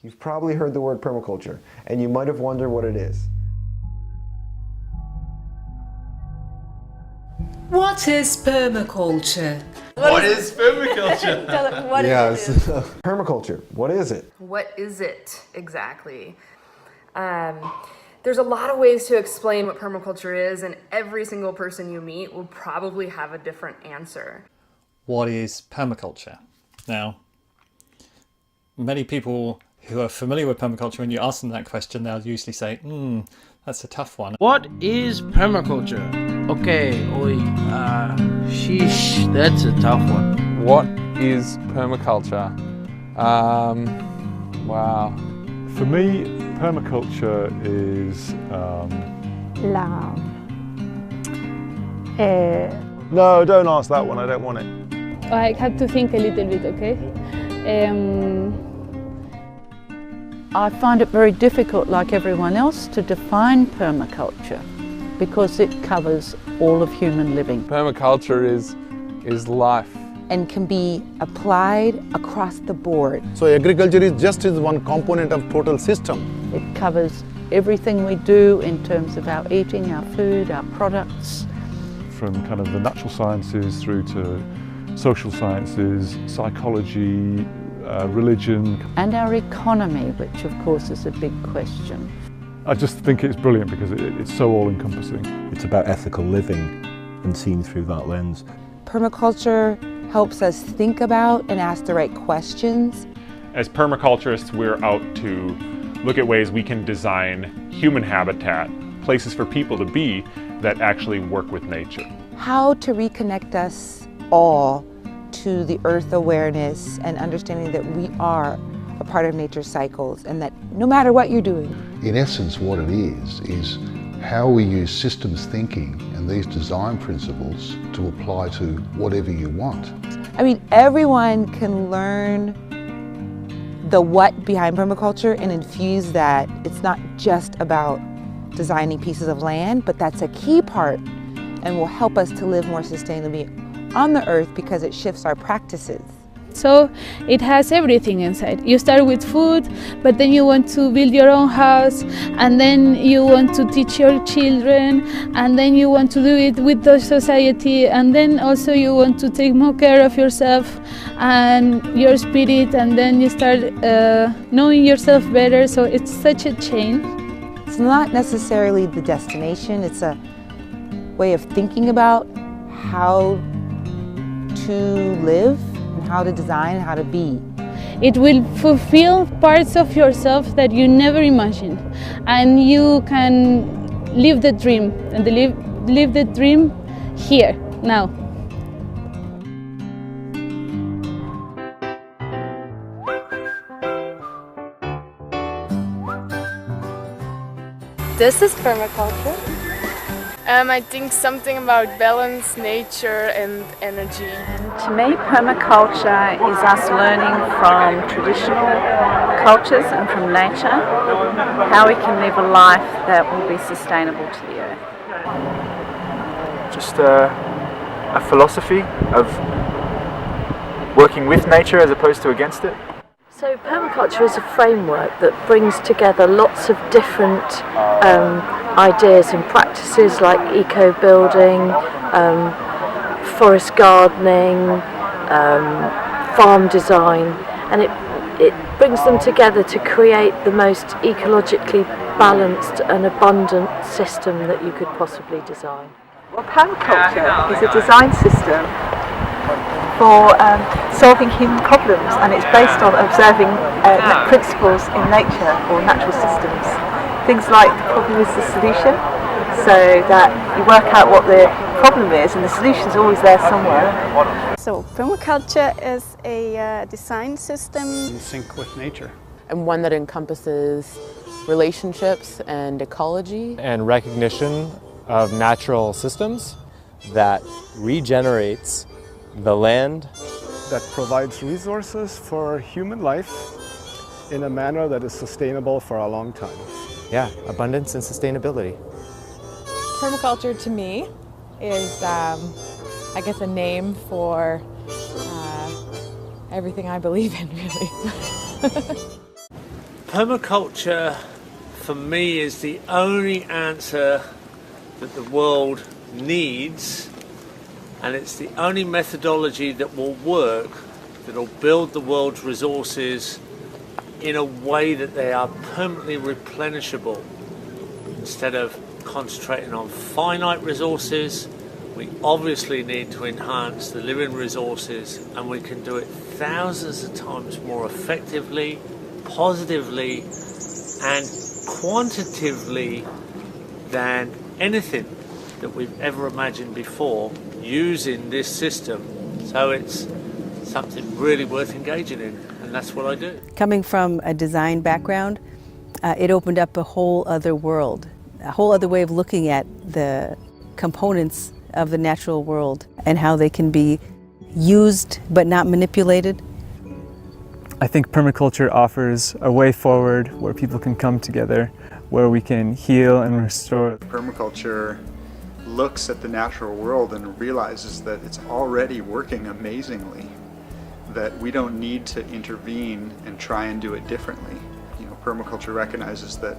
You've probably heard the word permaculture, and you might have wondered what it is. What is permaculture? What is permaculture? What Yes. is Permaculture, what is it? What is it exactly? There's a lot of ways to explain what permaculture is, and every single person you meet will probably have a different answer. What is permaculture? Now, many people who are familiar with permaculture, when you ask them that question, they'll usually say, that's a tough one. What is permaculture? Okay, sheesh, that's a tough one. What is permaculture? Wow. For me, permaculture is No, don't ask that one, I don't want it. I had to think a little bit, okay? I find it very difficult, like everyone else, to define permaculture because it covers all of human living. Permaculture is life. And can be applied across the board. So agriculture is just one component of total system. It covers everything we do in terms of our eating, our food, our products. From kind of the natural sciences through to social sciences, psychology, religion. And our economy, which of course is a big question. I just think it's brilliant because it's so all-encompassing. It's about ethical living and seen through that lens. Permaculture helps us think about and ask the right questions. As permaculturists, we're out to look at ways we can design human habitat, places for people to be that actually work with nature. How to reconnect us all to the earth awareness and understanding that we are a part of nature's cycles and that no matter what you're doing. In essence, what it is how we use systems thinking and these design principles to apply to whatever you want. I mean, everyone can learn the what behind permaculture and infuse that. It's not just about designing pieces of land, but that's a key part and will help us to live more sustainably on the earth because it shifts our practices. So it has everything inside. You start with food, but then you want to build your own house, and then you want to teach your children, and then you want to do it with the society, and then also you want to take more care of yourself and your spirit, and then you start knowing yourself better. So it's such a change. It's not necessarily the destination, it's a way of thinking about how to live, how to design, how to be. It will fulfill parts of yourself that you never imagined, and you can live the dream, and live the dream here, now. This is permaculture. I think something about balance, nature and energy. To me, permaculture is us learning from traditional cultures and from nature how we can live a life that will be sustainable to the earth. Just a philosophy of working with nature as opposed to against it. So permaculture is a framework that brings together lots of different ideas and practices like eco-building, forest gardening, farm design, and it brings them together to create the most ecologically balanced and abundant system that you could possibly design. Well, permaculture is a design system for solving human problems, and it's based on observing principles in nature or natural systems. Things like the problem is the solution, so that you work out what the problem is and the solution is always there somewhere. So permaculture is a design system In sync with nature. And one that encompasses relationships and ecology. And recognition of natural systems that regenerates the land. That provides resources for human life in a manner that is sustainable for a long time. Yeah, abundance and sustainability. Permaculture to me is, I guess, a name for everything I believe in, really. Permaculture for me is the only answer that the world needs, and it's the only methodology that will work, that will build the world's resources in a way that they are permanently replenishable. Instead of concentrating on finite resources, we obviously need to enhance the living resources, and we can do it thousands of times more effectively, positively, and quantitatively than anything that we've ever imagined before using this system. So it's something really worth engaging in, and that's what I do. Coming from a design background, it opened up a whole other world, a whole other way of looking at the components of the natural world and how they can be used but not manipulated. I think permaculture offers a way forward where people can come together, where we can heal and restore. Permaculture looks at the natural world and realizes that it's already working amazingly, that we don't need to intervene and try and do it differently. You know, permaculture recognizes that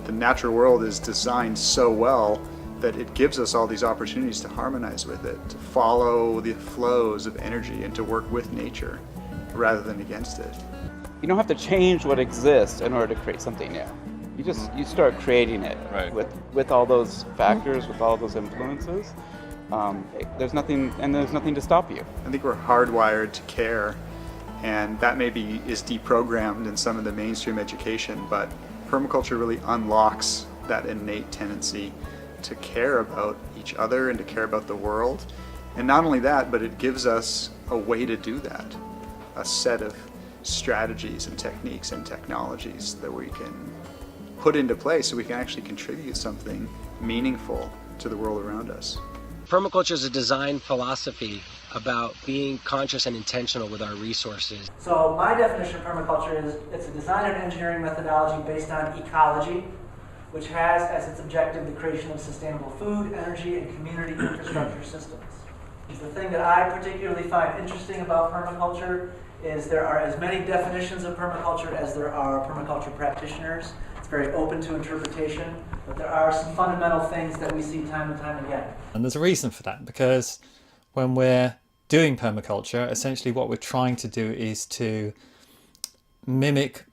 the natural world is designed so well that it gives us all these opportunities to harmonize with it, to follow the flows of energy and to work with nature rather than against it. You don't have to change what exists in order to create something new. You start creating it with all those factors, with all those influences. There's nothing to stop you. I think we're hardwired to care, and that maybe is deprogrammed in some of the mainstream education, but permaculture really unlocks that innate tendency to care about each other and to care about the world. And not only that, but it gives us a way to do that, a set of strategies and techniques and technologies that we can put into place so we can actually contribute something meaningful to the world around us. Permaculture is a design philosophy about being conscious and intentional with our resources. So my definition of permaculture is it's a design and engineering methodology based on ecology, which has as its objective the creation of sustainable food, energy, and community infrastructure systems. The thing that I particularly find interesting about permaculture is there are as many definitions of permaculture as there are permaculture practitioners. It's very open to interpretation, but there are some fundamental things that we see time and time again. And there's a reason for that, because when we're doing permaculture, essentially what we're trying to do is to mimic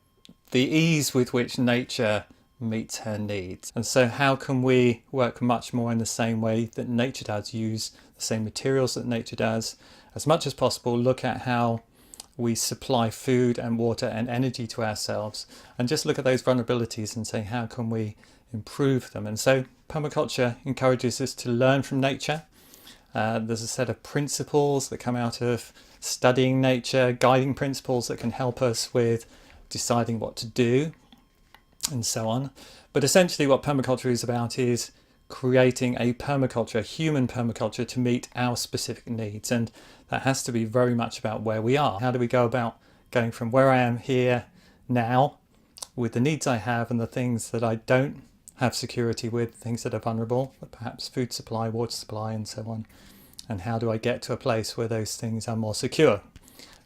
the ease with which nature meets her needs. And so how can we work much more in the same way that nature does, use the same materials that nature does, as much as possible, look at how we supply food and water and energy to ourselves, and just look at those vulnerabilities and say, how can we improve them? And so permaculture encourages us to learn from nature. There's a set of principles that come out of studying nature, guiding principles that can help us with deciding what to do, and so on. But essentially what permaculture is about is creating a permaculture, a human permaculture, to meet our specific needs. And that has to be very much about where we are. How do we go about going from where I am here now with the needs I have and the things that I don't have security with, things that are vulnerable, perhaps food supply, water supply, and so on. And how do I get to a place where those things are more secure?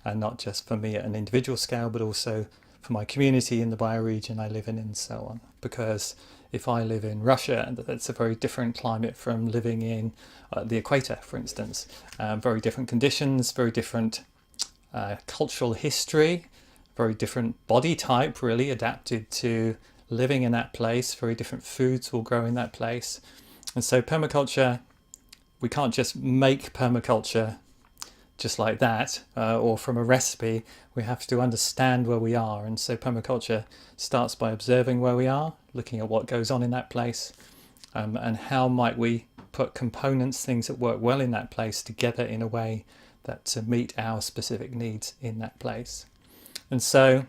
And not just for me at an individual scale, but also for my community in the bioregion I live in, and so on. Because if I live in Russia, that's a very different climate from living in the equator, for instance. Very different conditions, very different cultural history, very different body type, really adapted to living in that place. Very different foods will grow in that place. And so permaculture, we can't just make permaculture just like that, or from a recipe. We have to understand where we are. And so permaculture starts by observing where we are, looking at what goes on in that place, and how might we put components, things that work well in that place, together in a way that to meet our specific needs in that place. And so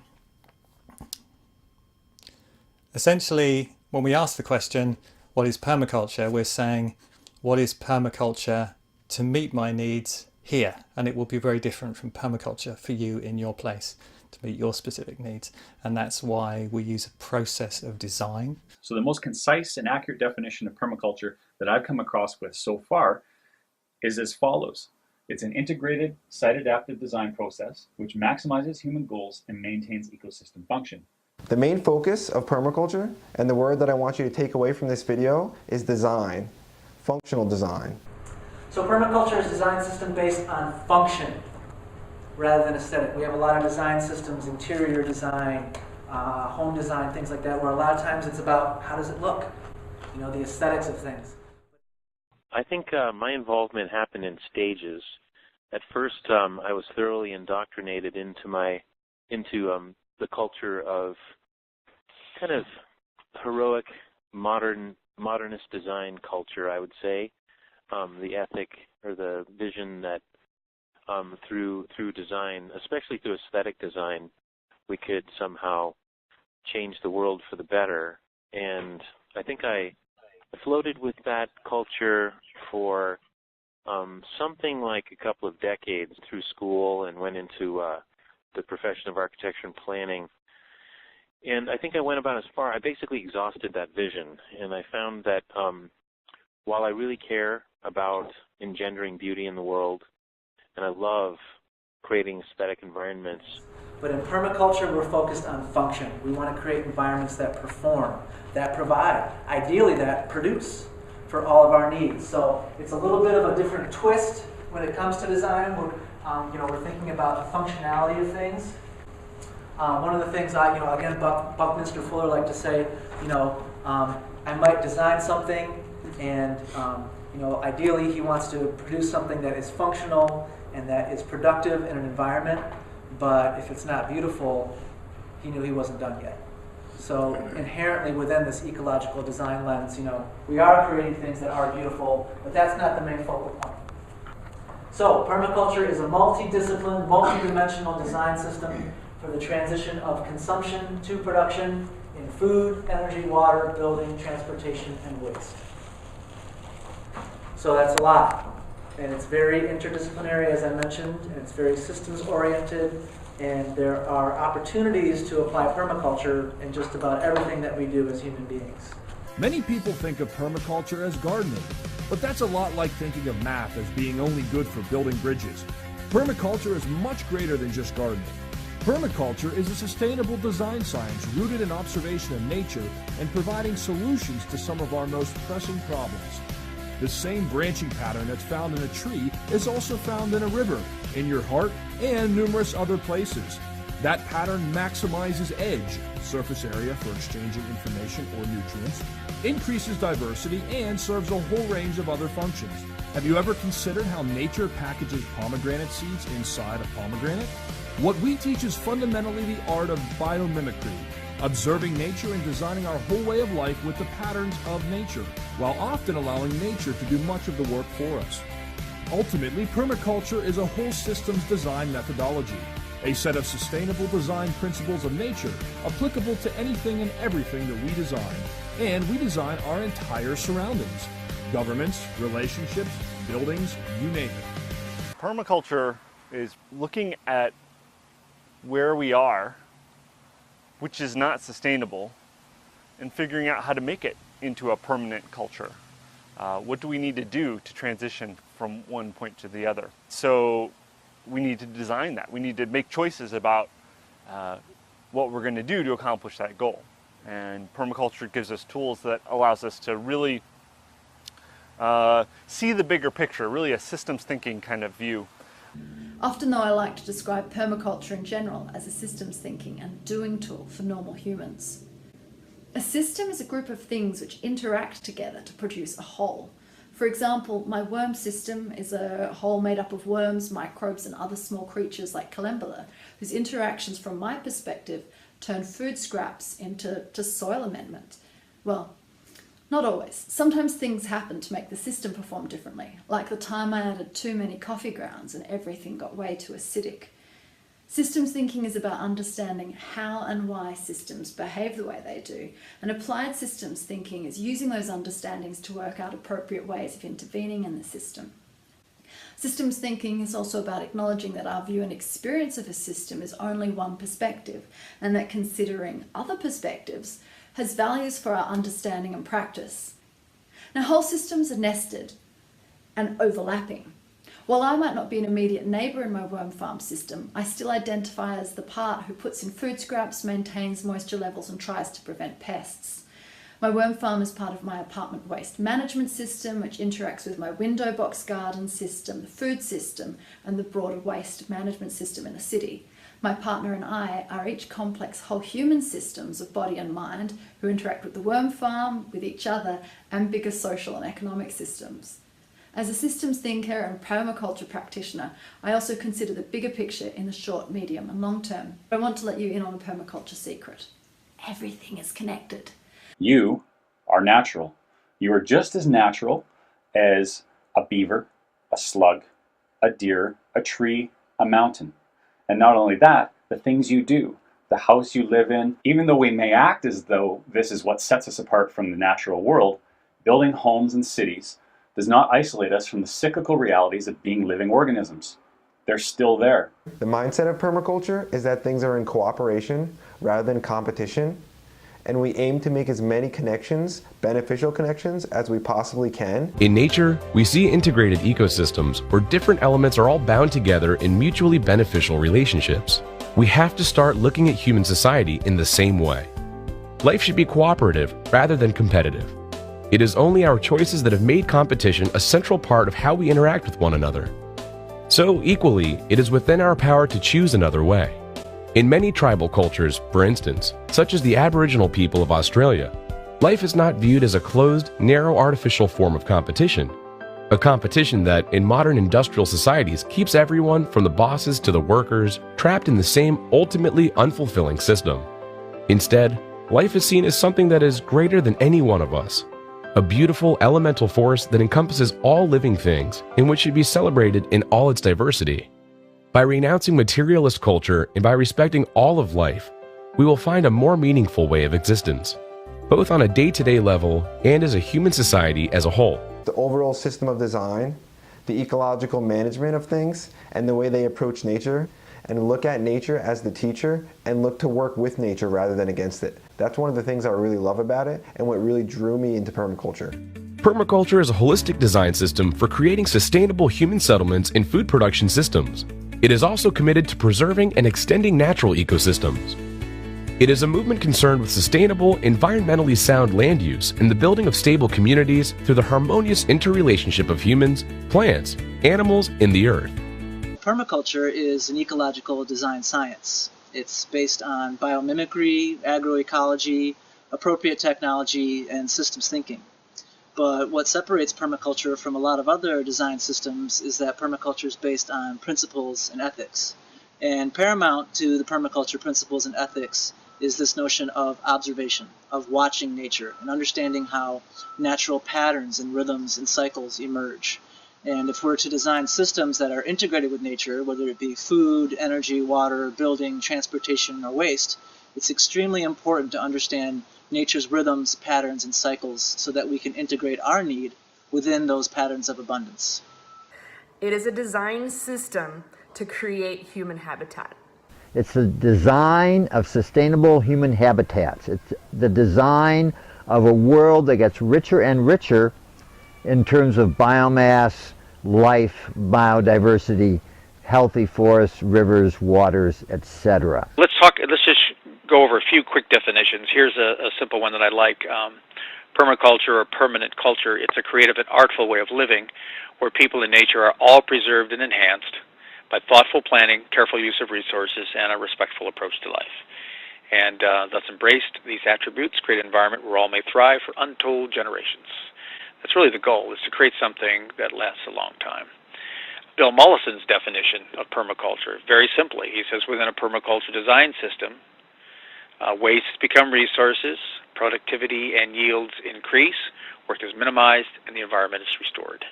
essentially when we ask the question, what is permaculture, we're saying, what is permaculture to meet my needs here? And it will be very different from permaculture for you in your place to meet your specific needs. And that's why we use a process of design. So the most concise and accurate definition of permaculture that I've come across with so far is as follows. It's an integrated, site-adaptive design process which maximizes human goals and maintains ecosystem function. The main focus of permaculture, and the word that I want you to take away from this video, is design, functional design. So permaculture is a design system based on function rather than aesthetic. We have a lot of design systems, interior design, home design, things like that, where a lot of times it's about how does it look, you know, the aesthetics of things. I think my involvement happened in stages. At first, I was thoroughly indoctrinated into the culture of kind of heroic, modernist design culture, I would say. The ethic or the vision that through design, especially through aesthetic design, we could somehow change the world for the better. And I think I floated with that culture for something like a couple of decades through school, and went into the profession of architecture and planning. And I think I went about as far, I basically exhausted that vision, and I found that while I really care about engendering beauty in the world, and I love creating aesthetic environments. But in permaculture, we're focused on function. We want to create environments that perform, that provide, ideally that produce for all of our needs. So it's a little bit of a different twist when it comes to design. We're thinking about the functionality of things. One of the things again, Buckminster Fuller liked to say, I might design something, and ideally he wants to produce something that is functional and that is productive in an environment. But if it's not beautiful, he knew he wasn't done yet. So inherently within this ecological design lens, we are creating things that are beautiful, but that's not the main focal point. So permaculture is a multidisciplined, multidimensional design system for the transition of consumption to production in food, energy, water, building, transportation, and waste. So that's a lot. And it's very interdisciplinary, as I mentioned, and it's very systems-oriented, and there are opportunities to apply permaculture in just about everything that we do as human beings. Many people think of permaculture as gardening, but that's a lot like thinking of math as being only good for building bridges. Permaculture is much greater than just gardening. Permaculture is a sustainable design science rooted in observation of nature and providing solutions to some of our most pressing problems. The same branching pattern that's found in a tree is also found in a river, in your heart, and numerous other places. That pattern maximizes edge, surface area for exchanging information or nutrients, increases diversity, and serves a whole range of other functions. Have you ever considered how nature packages pomegranate seeds inside a pomegranate? What we teach is fundamentally the art of biomimicry, observing nature and designing our whole way of life with the patterns of nature, while often allowing nature to do much of the work for us. Ultimately, permaculture is a whole systems design methodology, a set of sustainable design principles of nature applicable to anything and everything that we design. And we design our entire surroundings, governments, relationships, buildings, you name it. Permaculture is looking at where we are, which is not sustainable, and figuring out how to make it into a permanent culture. What do we need to do to transition from one point to the other? So we need to design that. We need to make choices about what we're going to do to accomplish that goal. And permaculture gives us tools that allows us to really see the bigger picture, really a systems thinking kind of view. Often though, I like to describe permaculture in general as a systems thinking and doing tool for normal humans. A system is a group of things which interact together to produce a whole. For example, my worm system is a whole made up of worms, microbes, and other small creatures like Calembula, whose interactions from my perspective turn food scraps into soil amendment. Well, not always. Sometimes things happen to make the system perform differently, like the time I added too many coffee grounds and everything got way too acidic. Systems thinking is about understanding how and why systems behave the way they do, and applied systems thinking is using those understandings to work out appropriate ways of intervening in the system. Systems thinking is also about acknowledging that our view and experience of a system is only one perspective, and that considering other perspectives has values for our understanding and practice. Now, whole systems are nested and overlapping. While I might not be an immediate neighbour in my worm farm system, I still identify as the part who puts in food scraps, maintains moisture levels and tries to prevent pests. My worm farm is part of my apartment waste management system, which interacts with my window box garden system, the food system, and the broader waste management system in the city. My partner and I are each complex whole human systems of body and mind who interact with the worm farm, with each other, and bigger social and economic systems. As a systems thinker and permaculture practitioner, I also consider the bigger picture in the short, medium, and long term. I want to let you in on a permaculture secret. Everything is connected. You are natural. You are just as natural as a beaver, a slug, a deer, a tree, a mountain. And not only that, the things you do, the house you live in, even though we may act as though this is what sets us apart from the natural world, building homes and cities does not isolate us from the cyclical realities of being living organisms. They're still there. The mindset of permaculture is that things are in cooperation rather than competition, and we aim to make as many connections, beneficial connections, as we possibly can. In nature, we see integrated ecosystems where different elements are all bound together in mutually beneficial relationships. We have to start looking at human society in the same way. Life should be cooperative rather than competitive. It is only our choices that have made competition a central part of how we interact with one another. So, equally, it is within our power to choose another way. In many tribal cultures, for instance, such as the Aboriginal people of Australia, life is not viewed as a closed, narrow, artificial form of competition. A competition that, in modern industrial societies, keeps everyone, from the bosses to the workers, trapped in the same ultimately unfulfilling system. Instead, life is seen as something that is greater than any one of us. A beautiful elemental force that encompasses all living things and which should be celebrated in all its diversity. By renouncing materialist culture and by respecting all of life, we will find a more meaningful way of existence, both on a day-to-day level and as a human society as a whole. The overall system of design, the ecological management of things, and the way they approach nature, and look at nature as the teacher and look to work with nature rather than against it. That's one of the things I really love about it and what really drew me into permaculture. Permaculture is a holistic design system for creating sustainable human settlements and food production systems. It is also committed to preserving and extending natural ecosystems. It is a movement concerned with sustainable, environmentally sound land use and the building of stable communities through the harmonious interrelationship of humans, plants, animals, and the earth. Permaculture is an ecological design science. It's based on biomimicry, agroecology, appropriate technology, and systems thinking. But what separates permaculture from a lot of other design systems is that permaculture is based on principles and ethics. And paramount to the permaculture principles and ethics is this notion of observation, of watching nature, and understanding how natural patterns and rhythms and cycles emerge. And if we're to design systems that are integrated with nature, whether it be food, energy, water, building, transportation, or waste, it's extremely important to understand nature's rhythms, patterns, and cycles so that we can integrate our need within those patterns of abundance. It is a design system to create human habitat. It's the design of sustainable human habitats. It's the design of a world that gets richer and richer in terms of biomass, life, biodiversity, healthy forests, rivers, waters, etc. Let's just go over a few quick definitions. Here's a simple one that I like. Permaculture or permanent culture, it's a creative and artful way of living where people and nature are all preserved and enhanced by thoughtful planning, careful use of resources, and a respectful approach to life. And thus embraced these attributes, create an environment where all may thrive for untold generations. That's really the goal, is to create something that lasts a long time. Bill Mollison's definition of permaculture, very simply, he says within a permaculture design system, wastes become resources, productivity and yields increase, work is minimized, and the environment is restored.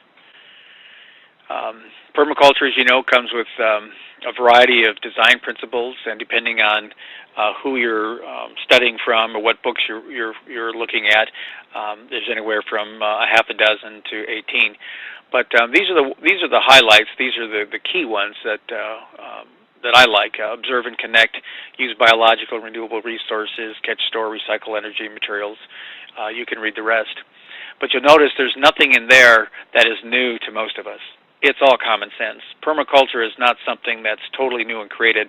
Permaculture, as you know, comes with a variety of design principles, and depending on who you're studying from or what books you're looking at, there's anywhere from a half a dozen to 18. But these are the highlights. These are the key ones that I like. Observe and connect, use biological and renewable resources, catch, store, recycle energy and materials. You can read the rest. But you'll notice there's nothing in there that is new to most of us. it's all common sense. Permaculture is not something that's totally new and created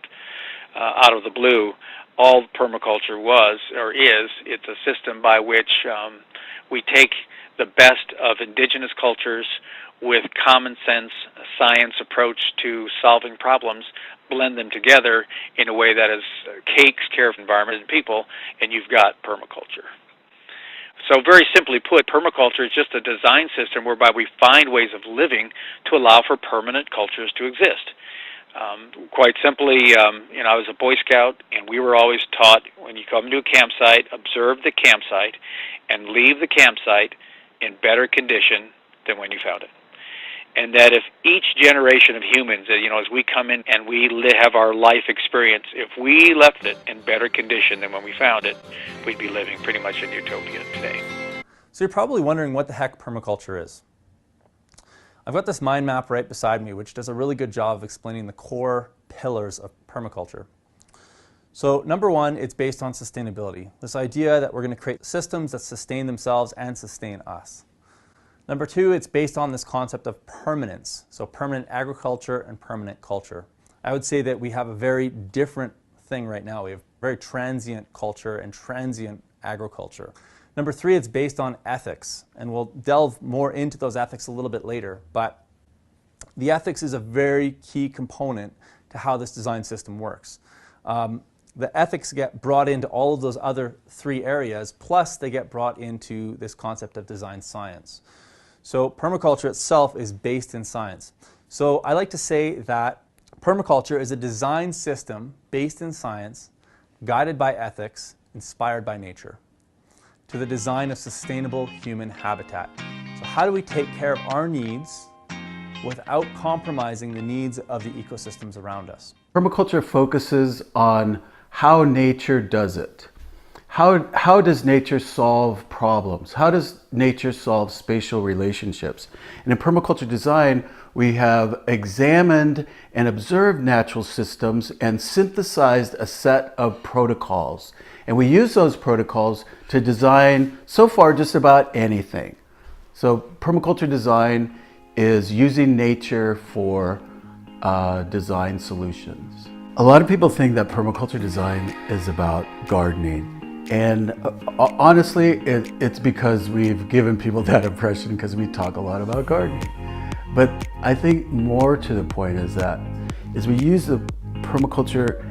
out of the blue. All permaculture was or is, it's a system by which we take the best of indigenous cultures with common sense science approach to solving problems, blend them together in a way that is takes care of environment and people, and you've got permaculture. So very simply put, permaculture is just a design system whereby we find ways of living to allow for permanent cultures to exist. Quite simply, I was a Boy Scout, and we were always taught when you come to a campsite, observe the campsite and leave the campsite in better condition than when you found it. And that if each generation of humans, as we come in and we have our life experience, if we left it in better condition than when we found it, we'd be living pretty much in utopia today. So you're probably wondering what the heck permaculture is. I've got this mind map right beside me, which does a really good job of explaining the core pillars of permaculture. So number one, it's based on sustainability. This idea that we're going to create systems that sustain themselves and sustain us. Number two, it's based on this concept of permanence. So permanent agriculture and permanent culture. I would say that we have a very different thing right now. We have very transient culture and transient agriculture. Number three, it's based on ethics, and we'll delve more into those ethics a little bit later, but the ethics is a very key component to how this design system works. The ethics get brought into all of those other three areas, plus they get brought into this concept of design science. So permaculture itself is based in science. So I like to say that permaculture is a design system based in science, guided by ethics, inspired by nature, to the design of sustainable human habitat. So how do we take care of our needs without compromising the needs of the ecosystems around us? Permaculture focuses on how nature does it. How does nature solve problems? How does nature solve spatial relationships? And in permaculture design, we have examined and observed natural systems and synthesized a set of protocols. And we use those protocols to design, so far, just about anything. So permaculture design is using nature for design solutions. A lot of people think that permaculture design is about gardening. And honestly, it's because we've given people that impression because we talk a lot about gardening. But I think more to the point is we use the permaculture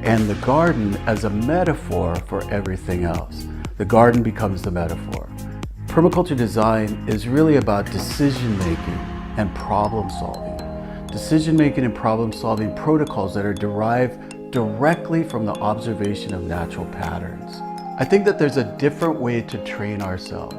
and the garden as a metaphor for everything else. The garden becomes the metaphor. Permaculture design is really about decision making and problem solving. Decision making and problem solving protocols that are derived directly from the observation of natural patterns. I think that there's a different way to train ourselves,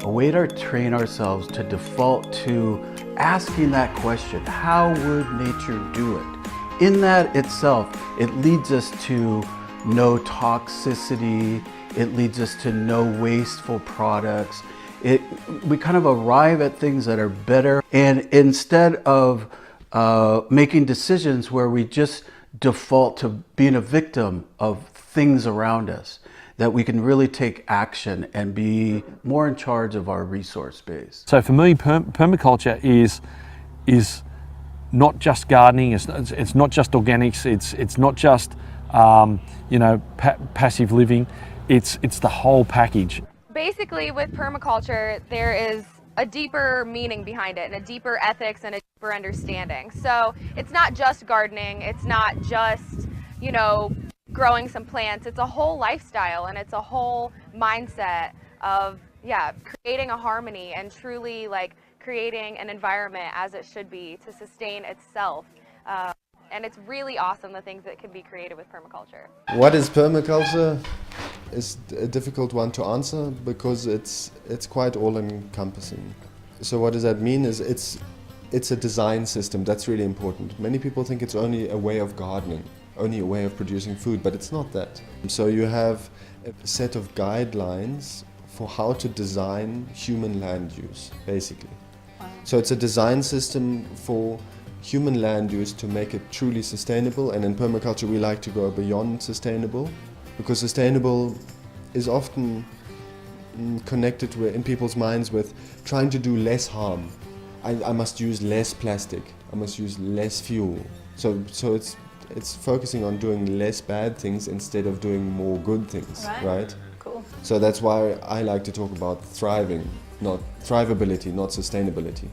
a way to train ourselves to default to asking that question, how would nature do it? In that itself, it leads us to no toxicity, it leads us to no wasteful products. We kind of arrive at things that are better, and instead of making decisions where we just default to being a victim of things around us, that we can really take action and be more in charge of our resource base. So for me, permaculture is not just gardening, it's not just organics, it's not just passive living, it's the whole package. Basically with permaculture there is a deeper meaning behind it and a deeper ethics and a deeper understanding. So it's not just gardening, it's not just, growing some plants, it's a whole lifestyle and it's a whole mindset of, creating a harmony and truly creating an environment as it should be to sustain itself. And it's really awesome the things that can be created with permaculture. What is permaculture is a difficult one to answer because it's quite all-encompassing. So what does that mean is it's a design system. That's really important. Many people think it's only a way of gardening, only a way of producing food, but it's not that. So you have a set of guidelines for how to design human land use, basically. So it's a design system for human land use to make it truly sustainable, and in permaculture we like to go beyond sustainable, because sustainable is often connected in people's minds with trying to do less harm. I must use less plastic, I must use less fuel. So it's focusing on doing less bad things instead of doing more good things, right? Cool. So that's why I like to talk about thriving, not thrivability, not sustainability.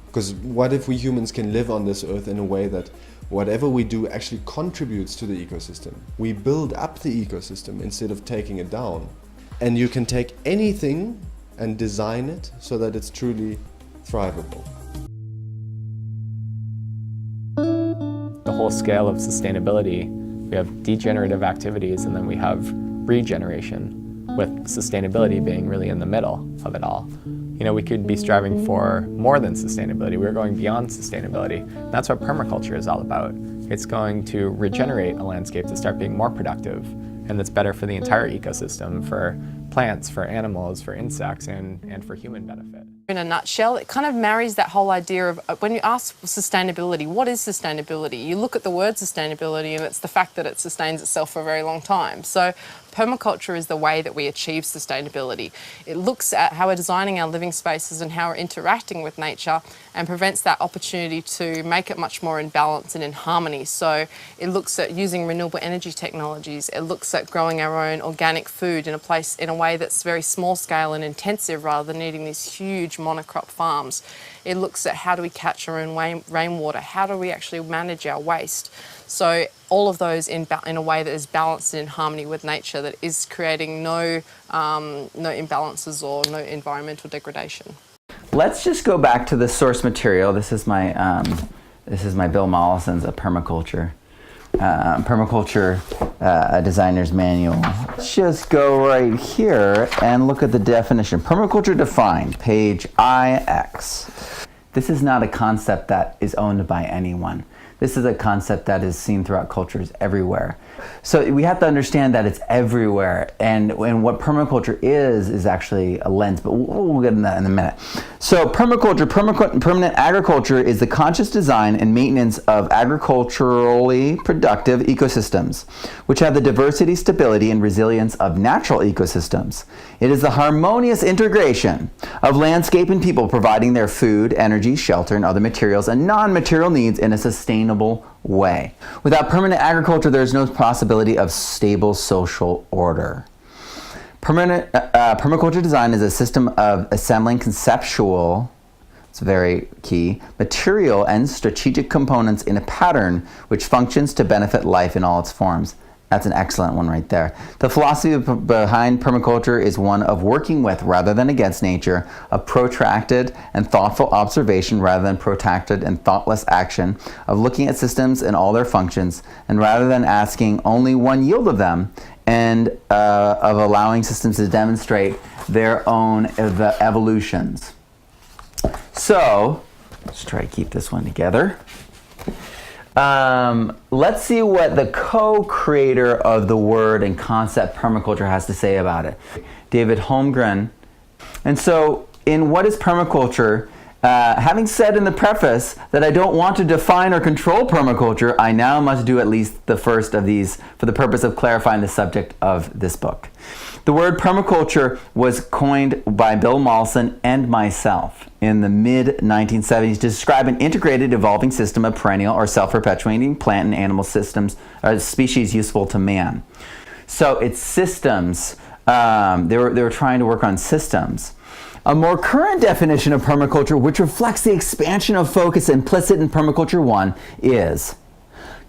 Because what if we humans can live on this earth in a way that whatever we do actually contributes to the ecosystem? We build up the ecosystem instead of taking it down. And you can take anything and design it so that it's truly thrivable. The whole scale of sustainability, we have degenerative activities and then we have regeneration, with sustainability being really in the middle of it all. You know, we could be striving for more than sustainability. We're going beyond sustainability. That's what permaculture is all about. It's going to regenerate a landscape to start being more productive, and that's better for the entire ecosystem, for plants, for animals, for insects, and for human benefit. In a nutshell, it kind of marries that whole idea of when you ask sustainability, what is sustainability? You look at the word sustainability and it's the fact that it sustains itself for a very long time. So permaculture is the way that we achieve sustainability. It looks at how we're designing our living spaces and how we're interacting with nature and prevents that opportunity to make it much more in balance and in harmony. So it looks at using renewable energy technologies. It looks at growing our own organic food in a way that's very small scale and intensive rather than needing these huge monocrop farms. It looks at how do we catch our own rainwater, how do we actually manage our waste. So all of those in a way that is balanced and in harmony with nature, that is creating no imbalances or no environmental degradation. Let's just go back to the source material. This is my Bill Mollison's A Permaculture. Permaculture, a designer's manual. Let's just go right here and look at the definition. Permaculture defined, page IX. This is not a concept that is owned by anyone. This is a concept that is seen throughout cultures everywhere. So we have to understand that it's everywhere, and what permaculture is actually a lens, but we'll get into that in a minute. So permaculture, permanent agriculture, is the conscious design and maintenance of agriculturally productive ecosystems, which have the diversity, stability, and resilience of natural ecosystems. It is the harmonious integration of landscape and people, providing their food, energy, shelter, and other materials and non-material needs in a sustainable way. Without permanent agriculture, there is no possibility of stable social order. Permaculture design is a system of assembling conceptual, it's very key, material and strategic components in a pattern which functions to benefit life in all its forms. That's an excellent one right there. The philosophy behind permaculture is one of working with rather than against nature, of protracted and thoughtful observation rather than protracted and thoughtless action, of looking at systems and all their functions, and rather than asking only one yield of them, and of allowing systems to demonstrate their own evolutions. So, let's try to keep this one together. Let's see what the co-creator of the word and concept permaculture has to say about it. David Holmgren. And so, in What is Permaculture, having said in the preface that I don't want to define or control permaculture, I now must do at least the first of these for the purpose of clarifying the subject of this book. The word permaculture was coined by Bill Mollison and myself in the mid-1970s to describe an integrated evolving system of perennial or self-perpetuating plant and animal systems, or species useful to man. So it's systems. They were trying to work on systems. A more current definition of permaculture, which reflects the expansion of focus implicit in Permaculture 1, is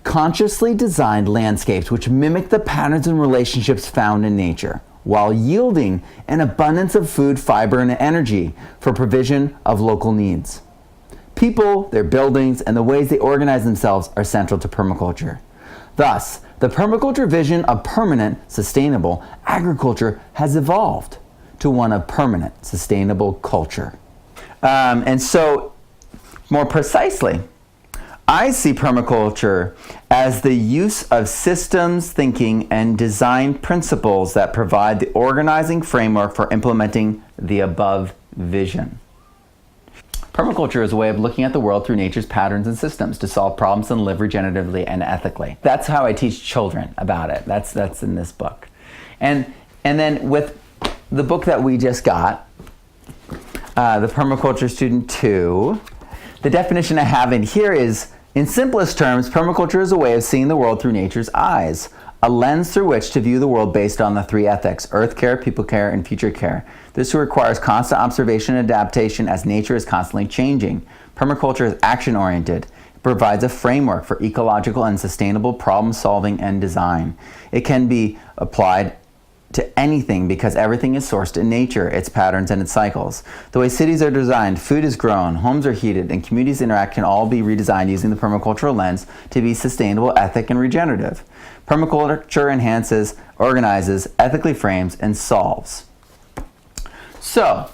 consciously designed landscapes which mimic the patterns and relationships found in nature, while yielding an abundance of food, fiber, and energy for provision of local needs. People, their buildings, and the ways they organize themselves are central to permaculture. Thus, the permaculture vision of permanent, sustainable agriculture has evolved to one of permanent, sustainable culture. And so, more precisely, I see permaculture as the use of systems thinking and design principles that provide the organizing framework for implementing the above vision. Permaculture is a way of looking at the world through nature's patterns and systems to solve problems and live regeneratively and ethically. That's how I teach children about it. That's in this book. And then with the book that we just got, The Permaculture Student 2, the definition I have in here is, in simplest terms, permaculture is a way of seeing the world through nature's eyes, a lens through which to view the world based on the three ethics: earth care, people care, and future care. This requires constant observation and adaptation as nature is constantly changing. Permaculture is action-oriented. It provides a framework for ecological and sustainable problem solving and design. It can be applied to anything because everything is sourced in nature, its patterns and its cycles. The way cities are designed, food is grown, homes are heated, and communities interact can all be redesigned using the permacultural lens to be sustainable, ethic, and regenerative. Permaculture enhances, organizes, ethically frames, and solves. So,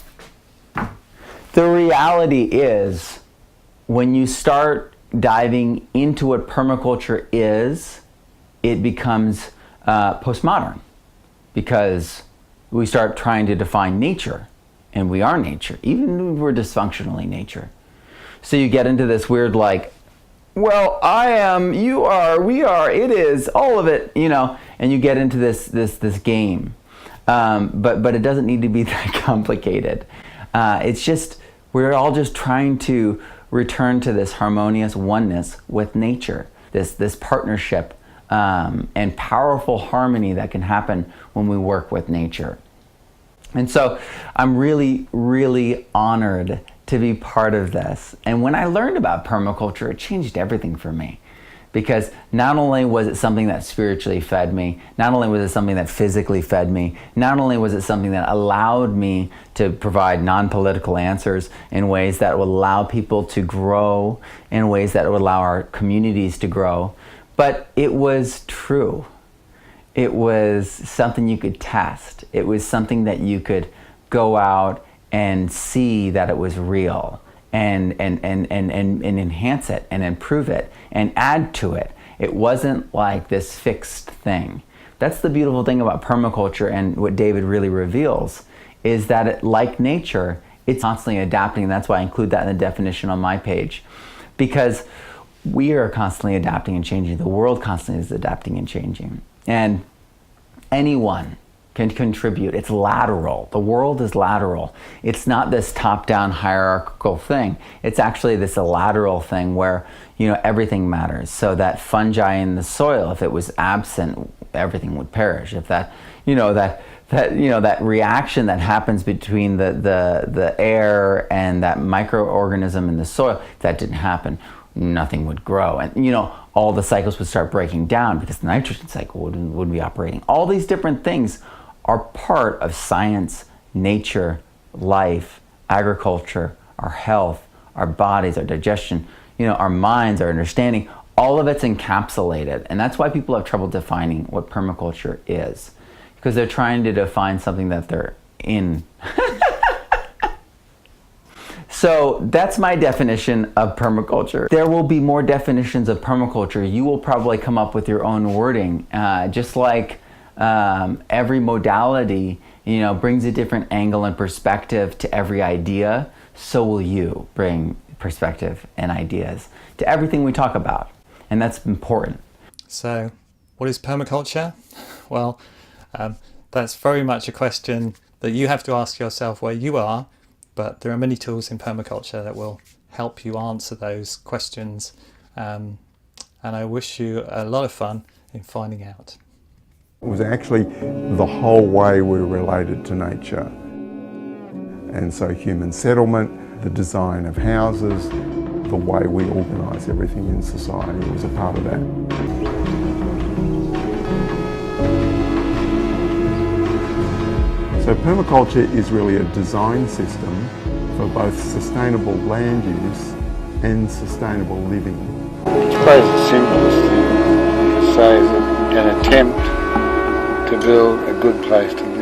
the reality is, when you start diving into what permaculture is, it becomes postmodern, because we start trying to define nature, and we are nature, even if we're dysfunctionally nature. So you get into this weird, like, well, I am, you are, we are, it is, all of it, you know, and you get into this game. But it doesn't need to be that complicated. It's just, we're all just trying to return to this harmonious oneness with nature, this partnership and powerful harmony that can happen when we work with nature. And so I'm really, really honored to be part of this. And when I learned about permaculture, it changed everything for me. Because not only was it something that spiritually fed me, not only was it something that physically fed me, not only was it something that allowed me to provide non-political answers in ways that would allow people to grow, in ways that would allow our communities to grow, but it was true. It was something you could test. It was something that you could go out and see that it was real, and enhance it and improve it and add to it. It wasn't like this fixed thing. That's the beautiful thing about permaculture, and what David really reveals is that it, like nature, it's constantly adapting. And that's why I include that in the definition on my page, because we are constantly adapting and changing. The world constantly is adapting and changing. And anyone can contribute. It's lateral. The world is lateral. It's not this top-down hierarchical thing. It's actually this lateral thing where, you know, everything matters. So that fungi in the soil, if it was absent, everything would perish. If that, you know, that reaction that happens between the air and that microorganism in the soil, if that didn't happen, nothing would grow. And, you know, all the cycles would start breaking down because the nitrogen cycle wouldn't be operating. All these different things are part of science, nature, life, agriculture, our health, our bodies, our digestion, you know, our minds, our understanding. All of it's encapsulated. And that's why people have trouble defining what permaculture is, because they're trying to define something that they're in. So that's my definition of permaculture. There will be more definitions of permaculture. You will probably come up with your own wording, just like every modality, you know, brings a different angle and perspective to every idea. So will you bring perspective and ideas to everything we talk about, and that's important. So, what is permaculture? Well, that's very much a question that you have to ask yourself where you are. But there are many tools in permaculture that will help you answer those questions. And I wish you a lot of fun in finding out. It was actually the whole way we're related to nature. And so human settlement, the design of houses, the way we organise everything in society was a part of that. So permaculture is really a design system for both sustainable land use and sustainable living. I suppose the simplest thing to say is an attempt to build a good place to live.